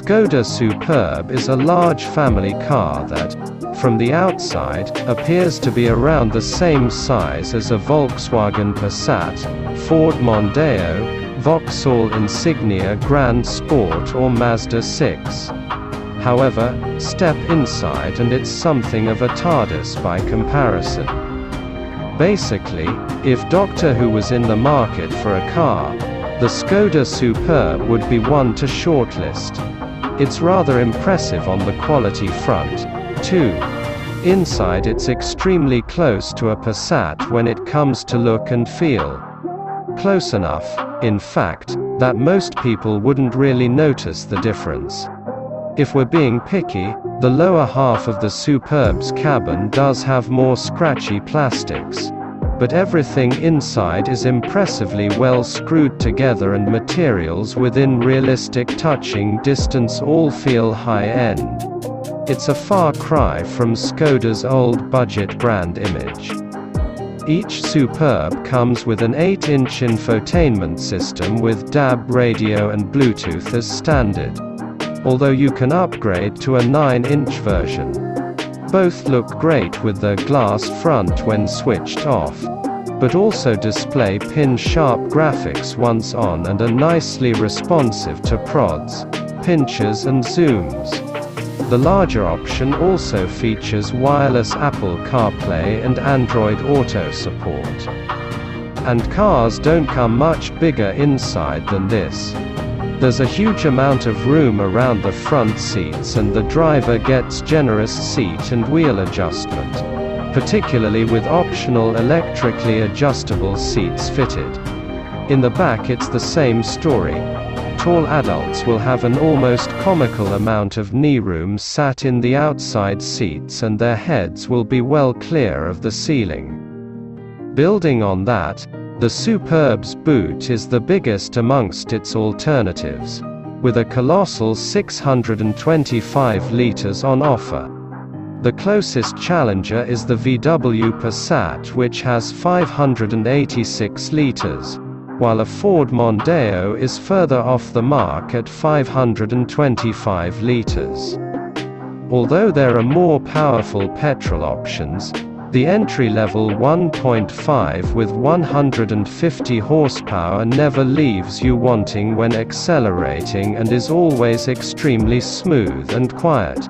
Skoda SuperB is a large family car that, from the outside, appears to be around the same size as a Volkswagen Passat, Ford Mondeo, Vauxhall Insignia Grand Sport or Mazda 6. However, step inside and it's something of a TARDIS by comparison. Basically, if Doctor Who was in the market for a car, the Skoda SuperB would be one to shortlist. It's rather impressive on the quality front, too. Inside it's extremely close to a Passat when it comes to look and feel. Close enough, in fact, that most people wouldn't really notice the difference. If we're being picky, the lower half of the SuperB's cabin does have more scratchy plastics. But everything inside is impressively well screwed together and materials within realistic touching distance all feel high-end. It's a far cry from Skoda's old budget brand image. Each SuperB comes with an 8-inch infotainment system with DAB radio and Bluetooth as standard. Although you can upgrade to a 9-inch version. Both look great with their glass front when switched off, but also display pin-sharp graphics once on and are nicely responsive to prods, pinches and zooms. The larger option also features wireless Apple CarPlay and Android Auto support. And cars don't come much bigger inside than this. There's a huge amount of room around the front seats and the driver gets generous seat and wheel adjustment, particularly with optional electrically adjustable seats fitted. In the back it's the same story. Tall adults will have an almost comical amount of knee room sat in the outside seats and their heads will be well clear of the ceiling. Building on that, the SuperB's boot is the biggest amongst its alternatives, with a colossal 625 litres on offer. The closest challenger is the VW Passat, which has 586 litres, while a Ford Mondeo is further off the mark at 525 litres. Although there are more powerful petrol options, the entry-level 1.5 with 150 horsepower never leaves you wanting when accelerating and is always extremely smooth and quiet.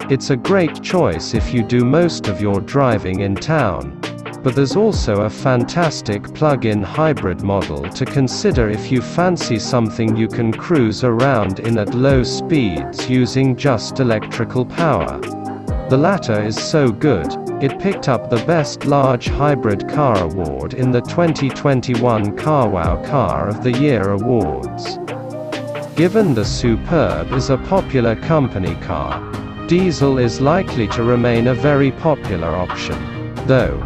It's a great choice if you do most of your driving in town, but there's also a fantastic plug-in hybrid model to consider if you fancy something you can cruise around in at low speeds using just electrical power. The latter is so good, it picked up the Best Large Hybrid Car Award in the 2021 CarWow Car of the Year Awards. Given the SuperB is a popular company car, diesel is likely to remain a very popular option, though.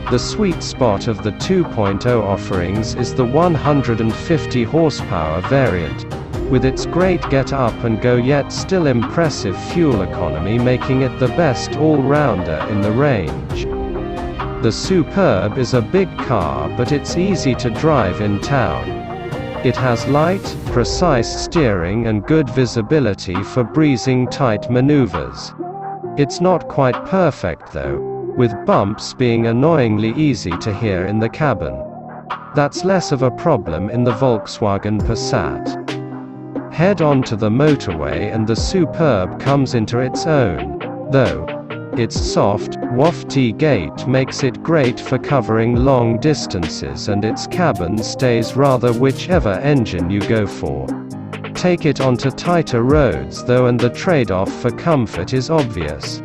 The sweet spot of the 2.0 offerings is the 150 horsepower variant, with its great get-up-and-go yet still impressive fuel economy making it the best all-rounder in the range. The SuperB is a big car but it's easy to drive in town. It has light, precise steering and good visibility for breezing tight maneuvers. It's not quite perfect though, with bumps being annoyingly easy to hear in the cabin. That's less of a problem in the Volkswagen Passat. Head on to the motorway and the SuperB comes into its own, though. Its soft, wafty gait makes it great for covering long distances and its cabin stays rather whichever engine you go for. Take it onto tighter roads though and the trade-off for comfort is obvious.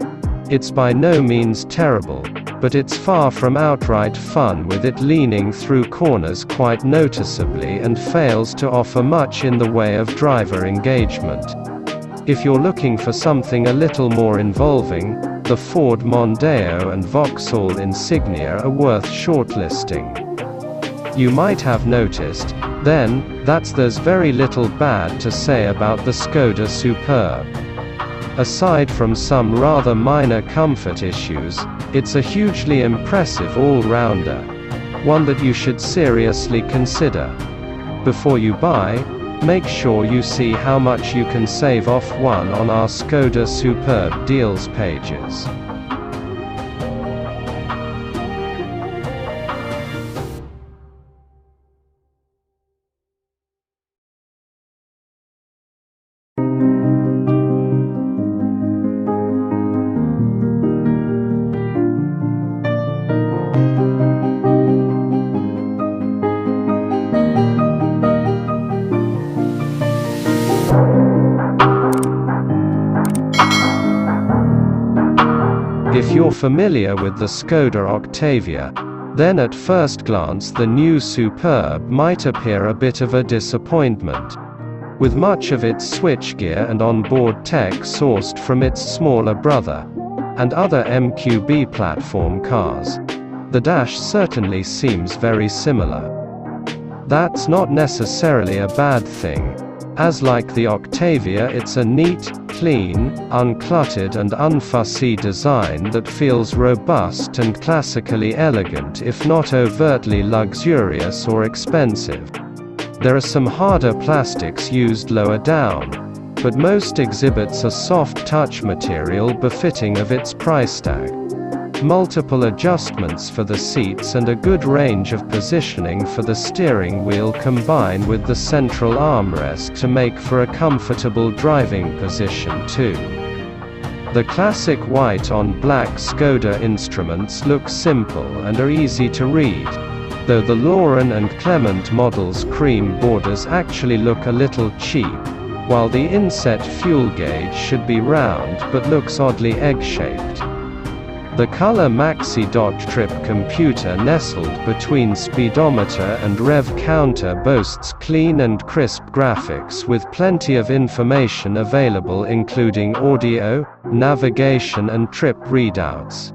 It's by no means terrible, but it's far from outright fun with it leaning through corners quite noticeably and fails to offer much in the way of driver engagement. If you're looking for something a little more involving, the Ford Mondeo and Vauxhall Insignia are worth shortlisting. You might have noticed, then, that there's very little bad to say about the Skoda SuperB. Aside from some rather minor comfort issues, it's a hugely impressive all-rounder. One that you should seriously consider. Before you buy, Make sure you see how much you can save off one on our Skoda SuperB deals pages. If you're familiar with the Skoda Octavia, then at first glance the new SuperB might appear a bit of a disappointment, with much of its switchgear and onboard tech sourced from its smaller brother, and other MQB platform cars. The dash certainly seems very similar. That's not necessarily a bad thing, as like the Octavia it's a neat, clean, uncluttered and unfussy design that feels robust and classically elegant if not overtly luxurious or expensive. There are some harder plastics used lower down, but most exhibits a soft touch material befitting of its price tag. Multiple adjustments for the seats and a good range of positioning for the steering wheel combine with the central armrest to make for a comfortable driving position too. The classic white on black Skoda instruments look simple and are easy to read, though the Lauren and Clement models' cream borders actually look a little cheap, while the inset fuel gauge should be round but looks oddly egg-shaped. The color Maxi Dot Trip computer nestled between speedometer and rev counter boasts clean and crisp graphics with plenty of information available including audio, navigation and trip readouts.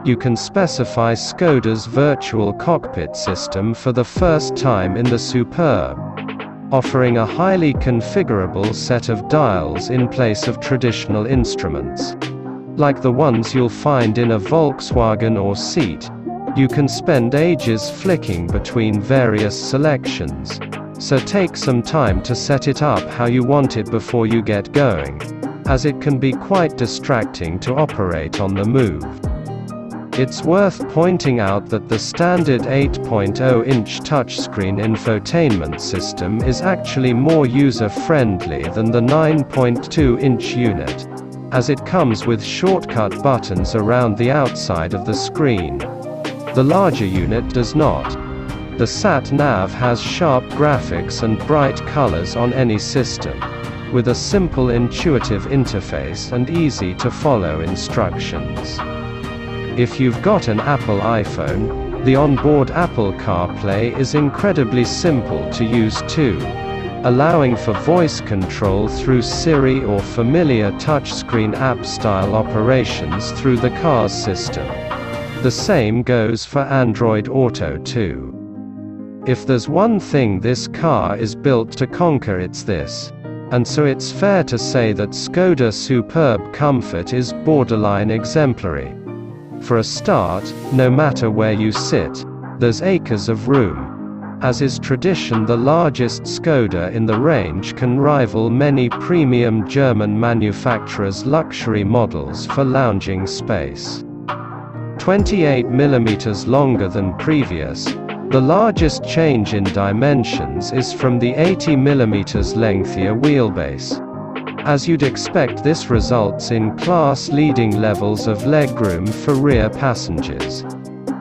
You can specify Skoda's virtual cockpit system for the first time in the SuperB, offering a highly configurable set of dials in place of traditional instruments. Like the ones you'll find in a Volkswagen or Seat, you can spend ages flicking between various selections, so take some time to set it up how you want it before you get going, as it can be quite distracting to operate on the move. It's worth pointing out that the standard 8.0-inch touchscreen infotainment system is actually more user-friendly than the 9.2-inch unit, as it comes with shortcut buttons around the outside of the screen. The larger unit does not. The sat-nav has sharp graphics and bright colors on any system, with a simple intuitive interface and easy-to-follow instructions. If you've got an Apple iPhone, the onboard Apple CarPlay is incredibly simple to use too, allowing for voice control through Siri or familiar touchscreen app-style operations through the car's system. The same goes for Android Auto too. If there's one thing this car is built to conquer, it's this. And so it's fair to say that Skoda SuperB comfort is borderline exemplary. For a start, no matter where you sit, there's acres of room. As is tradition, the largest Skoda in the range can rival many premium German manufacturers' luxury models for lounging space. 28 mm longer than previous, the largest change in dimensions is from the 80 mm lengthier wheelbase. As you'd expect, this results in class-leading levels of legroom for rear passengers.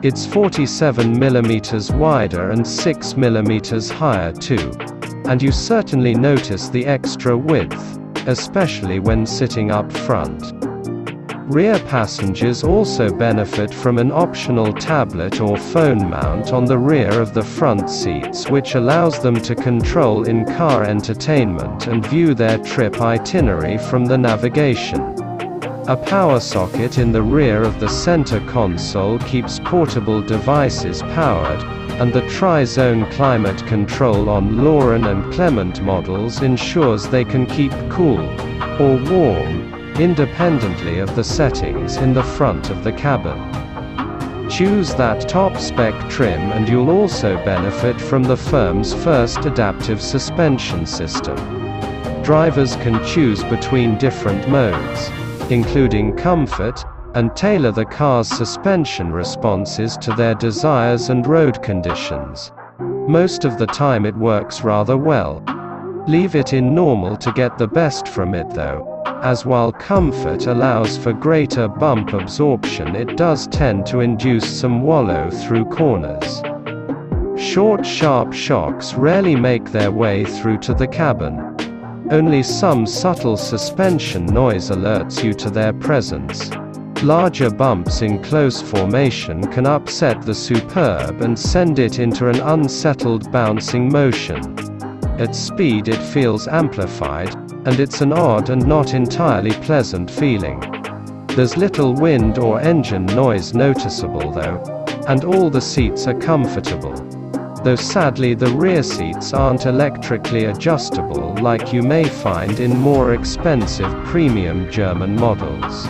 It's 47 mm wider and 6 mm higher too. And you certainly notice the extra width, especially when sitting up front. Rear passengers also benefit from an optional tablet or phone mount on the rear of the front seats, which allows them to control in-car entertainment and view their trip itinerary from the navigation. A power socket in the rear of the center console keeps portable devices powered, and the tri-zone climate control on Lauren and Clement models ensures they can keep cool, or warm, independently of the settings in the front of the cabin. Choose that top-spec trim and you'll also benefit from the firm's first adaptive suspension system. Drivers can choose between different modes, including comfort, and tailor the car's suspension responses to their desires and road conditions. Most of the time it works rather well. Leave it in normal to get the best from it though, as while comfort allows for greater bump absorption, it does tend to induce some wallow through corners. Short sharp shocks rarely make their way through to the cabin. Only some subtle suspension noise alerts you to their presence. Larger bumps in close formation can upset the SuperB and send it into an unsettled bouncing motion. At speed it feels amplified, and it's an odd and not entirely pleasant feeling. There's little wind or engine noise noticeable though, and all the seats are comfortable. Though sadly the rear seats aren't electrically adjustable like you may find in more expensive premium German models.